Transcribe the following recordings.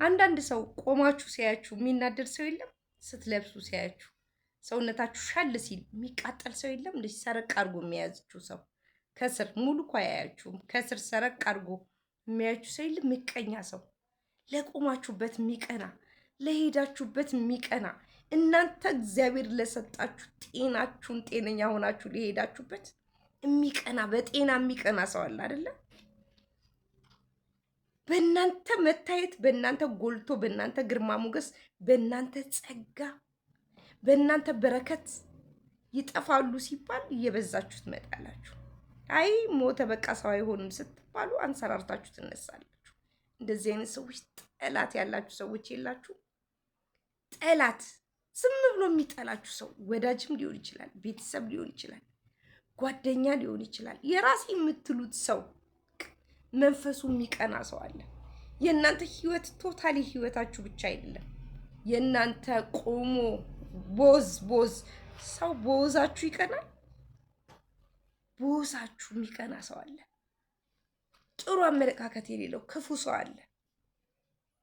አንዳንድ ሰው ቆማችሁ ሲያያችሁ የሚናደድ ሰው የለም? ስትለብሱ ሲያያችሁ ሰውነታችሁ ሻል ሲል የሚቃጠል ሰው የለም? እንደዚህ ሰረቅ አድርጎ የሚያያዝችሁ ሰው ከስር ሙሉ እኮ አያያችሁም። ከስር ሰረቅ አድርጎ የሚያያችሁ ሰው የለም? ምቀኛ ሰው ለቆማችሁበት የሚቀና ለሄዳችሁበት የሚቀና እናንተ እግዚአብሔር ለሰጣችሁ ጤናችሁን ጤነኛ ሆናችሁ ለሄዳችሁበት የሚቀና በጤና የሚቀና ሰው አለ አይደለ? በእናንተ መታየት በእናንተ ጎልቶ በእናንተ ግርማ ሞገስ በእናንተ ጸጋ በእናንተ በረከት ይጠፋሉ ሲባል እየበዛችሁ ትመጣላችሁ። አይ ሞተ በቃ ሰው አይሆንም ስትባሉ አንሰራርታችሁ ትነሳላችሁ። እንደዚህ አይነት ሰዎች ጠላት ያላችሁ ሰዎች የላችሁ? ጠላት ዝም ብሎ የሚጠላችሁ ሰው ወዳጅም ሊሆን ይችላል፣ ቤተሰብ ሊሆን ይችላል፣ ጓደኛ ሊሆን ይችላል። የራሴ የምትሉት ሰው መንፈሱ የሚቀና ሰው አለ። የእናንተ ህይወት ቶታሊ ህይወታችሁ ብቻ አይደለም። የእናንተ ቆሞ ቦዝ ሰው ቦዛችሁ ይቀናል። ቦዛችሁ የሚቀና ሰው አለ። ጥሩ አመለካከት የሌለው ክፉ ሰው አለ።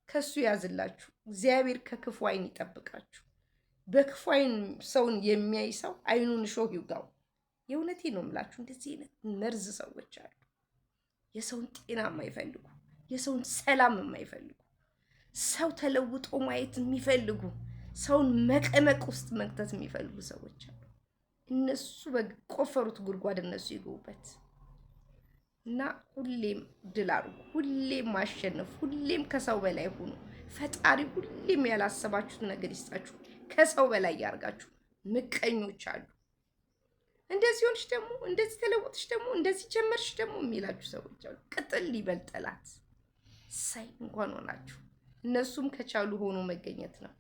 ከሱ ያዝላችሁ። እግዚአብሔር ከክፉ አይን ይጠብቃችሁ። በክፉ አይን ሰውን የሚያይ ሰው አይኑን እሾህ ይውጋው። የእውነቴ ነው የምላችሁ። እንደዚህ አይነት መርዝ ሰዎች አሉ። የሰውን ጤና የማይፈልጉ፣ የሰውን ሰላም የማይፈልጉ፣ ሰው ተለውጦ ማየት የሚፈልጉ፣ ሰውን መቀመቅ ውስጥ መክተት የሚፈልጉ ሰዎች አሉ። እነሱ በቆፈሩት ጉድጓድ እነሱ ይገቡበት እና ሁሌም ድል አድርጉ፣ ሁሌም ማሸነፍ፣ ሁሌም ከሰው በላይ ሁኑ። ፈጣሪ ሁሌም ያላሰባችሁት ነገር ይስጣችሁ፣ ከሰው በላይ ያርጋችሁ። ምቀኞች አሉ። እንደዚህ ሆንሽ ደግሞ እንደዚህ ተለወጥሽ ደግሞ እንደዚህ ጀመርሽ ደግሞ የሚላችሁ ሰዎች አሉ። ቅጥል ይበልጠላት። ሳይ እንኳን ሆናችሁ። እነሱም ከቻሉ ሆኖ መገኘት ነው።